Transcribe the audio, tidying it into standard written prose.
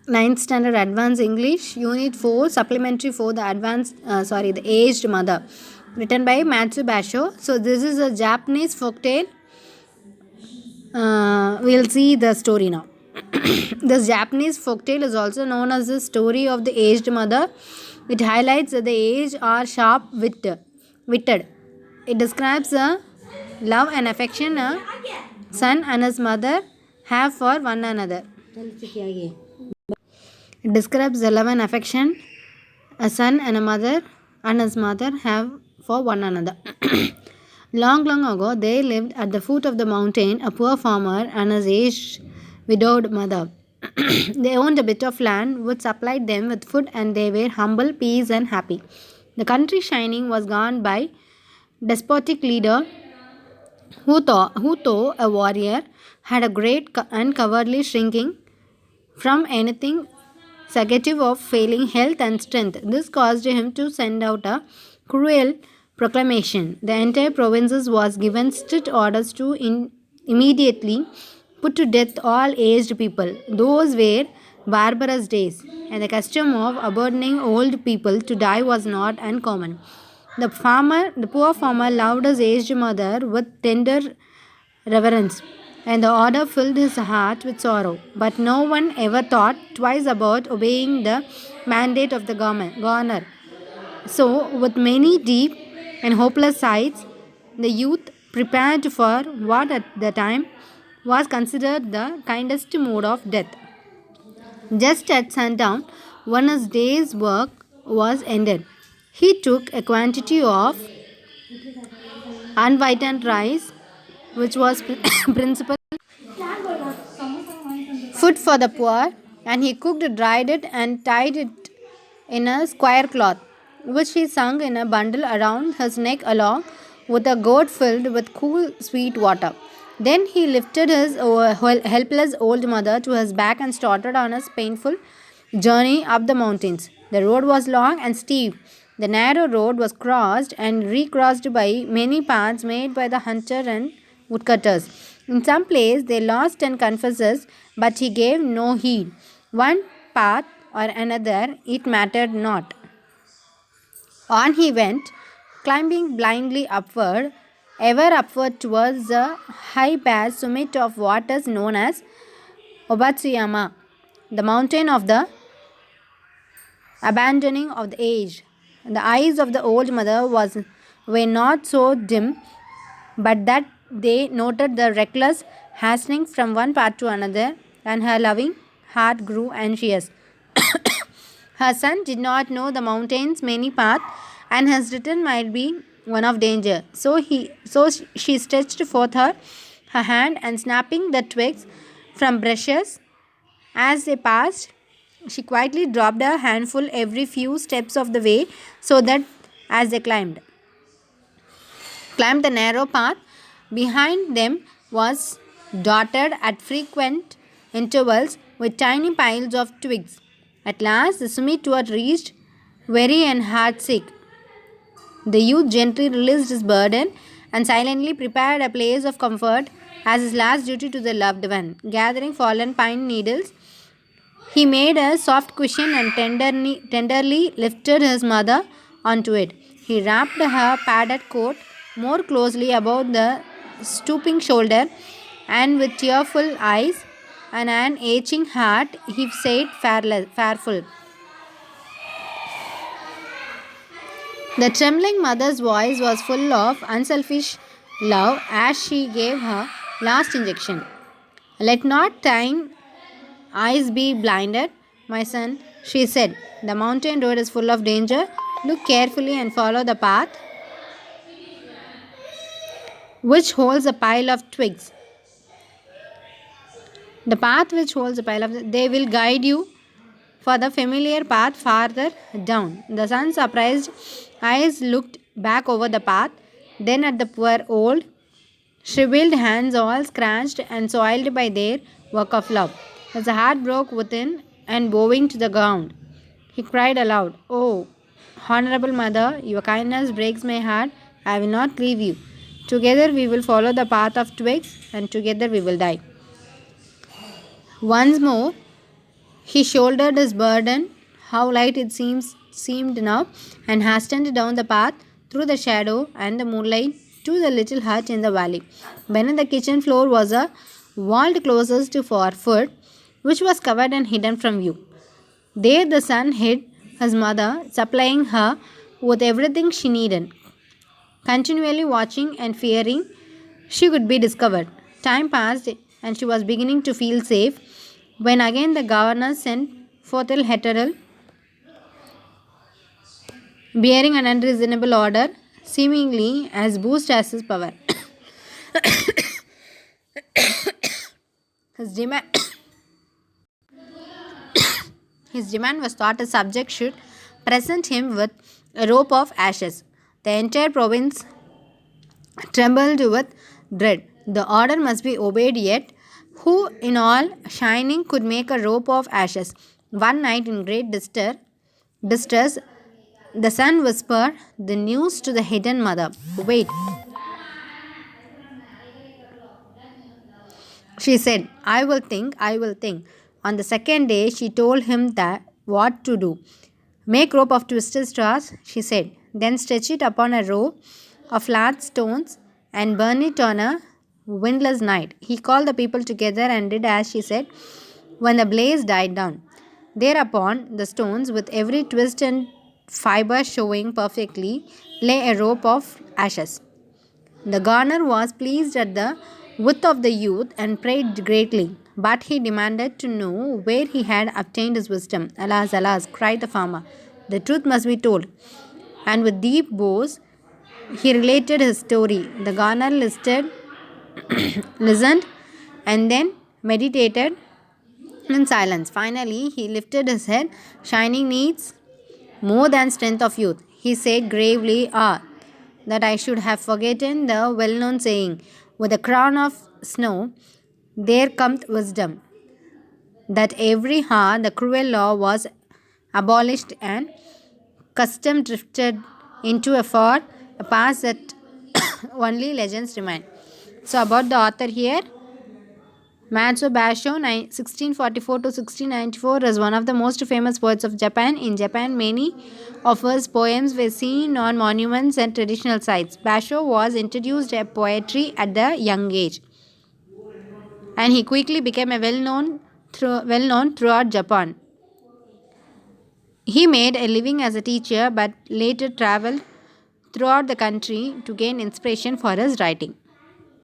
Ninth standard advanced English, unit 4, supplementary 4, the aged mother, written by Matsu Basho. So this is a Japanese folktale. We'll see the story now. This Japanese folktale is also known as the story of the aged mother. It highlights that the aged are sharp-witted. It describes the love and affection a son and his mother have for one another. It describes the love and affection a son and a mother and his mother have for one another. Long, long ago, there lived at the foot of the mountain a poor farmer and his aged widowed mother. They owned a bit of land which supplied them with food, and they were humble, peace, and happy. The country shining was gone by despotic leader who though a warrior, had a great and cowardly shrinking from anything suggestive of failing health and strength. This caused him to send out a cruel proclamation. The entire provinces was given strict orders to immediately put to death all aged people. Those were barbarous days, and the custom of abandoning old people to die was not uncommon. The poor farmer loved his aged mother with tender reverence, and the order filled his heart with sorrow. But no one ever thought twice about obeying the mandate of the governor. So, with many deep and hopeless sighs, the youth prepared for what at the time was considered the kindest mode of death. Just at sundown, when his day's work was ended, he took a quantity of unwhitened rice, which was principal food for the poor, and he cooked, dried it, and tied it in a square cloth, which he hung in a bundle around his neck along with a gourd filled with cool, sweet water. Then he lifted his helpless old mother to his back and started on his painful journey up the mountains. The road was long and steep. The narrow road was crossed and recrossed by many paths made by the hunter and woodcutters. In some places they lost and confessed, but he gave no heed. One path or another, it mattered not. On he went, climbing blindly upward, ever upward towards the high pass summit of what is known as Obatsuyama, the mountain of the abandoning of the aged. The eyes of the old mother were not so dim, but that they noted the reckless hastening from one path to another, and her loving heart grew anxious. Her son did not know the mountain's many paths, and his return might be one of danger. So she stretched forth her hand, and snapping the twigs from bushes as they passed, she quietly dropped a handful every few steps of the way, so that as they climbed the narrow path behind them was dotted at frequent intervals with tiny piles of twigs. At last the summit was reached, weary and heartsick. The youth gently released his burden and silently prepared a place of comfort as his last duty to the loved one. Gathering fallen pine needles, he made a soft cushion and tenderly lifted his mother onto it. He wrapped her padded coat more closely about the stooping shoulder, and with tearful eyes and an aching heart, he said fearful. The trembling mother's voice was full of unselfish love as she gave her last injection. Let not thine eyes be blinded, my son, she said. The mountain road is full of danger. Look carefully and follow the path which holds a pile of twigs. The path which holds a pile of they will guide you for the familiar path farther down. The son's surprised eyes looked back over the path, then at the poor old, shriveled hands all scratched and soiled by their work of love. His heart broke within, and bowing to the ground, he cried aloud, "Oh, honorable mother, your kindness breaks my heart. I will not leave you. Together we will follow the path of twigs, and together we will die." Once more, He shouldered his burden, how light it seemed now, and hastened down the path through the shadow and the moonlight to the little hut in the valley. Beneath the kitchen floor was a vault closest to 4 foot, which was covered and hidden from view. There the son hid his mother, supplying her with everything she needed, continually watching and fearing she could be discovered. Time passed and she was beginning to feel safe when again the governor sent forth a herald bearing an unreasonable order, seemingly as boosted as his power. His demand, his demand was thought a subject should present him with a rope of ashes. The entire province trembled with dread. The order must be obeyed, yet who in all shining could make a rope of ashes? One night in great distress, the son whispered the news to the hidden mother. Wait, she said, I will think. On the second day, she told him that what to do. Make rope of twisted straws, she said. Then stretch it upon a row of flat stones and burn it on a windless night. He called the people together and did as she said. When the blaze died down, thereupon the stones, with every twist and fiber showing perfectly, lay a rope of ashes. The governor was pleased at the wit of the youth and prayed greatly, but he demanded to know where he had obtained his wisdom. Alas, alas, cried the farmer, the truth must be told. And with deep bows, he related his story. The governor listened, and then meditated in silence. Finally, he lifted his head, shining needs more than strength of youth. He said gravely, Ah, that I should have forgotten the well known saying, with a crown of snow, there cometh wisdom. That every hour the cruel law was abolished and custom drifted into a past that only legends remain. So, about the author here, Matsuo Basho, 1644 to 1694, is one of the most famous poets of Japan. In Japan, many of his poems were seen on monuments and traditional sites. Basho was introduced to poetry at the young age, and he quickly became a well-known throughout Japan. He made a living as a teacher, but later traveled throughout the country to gain inspiration for his writing.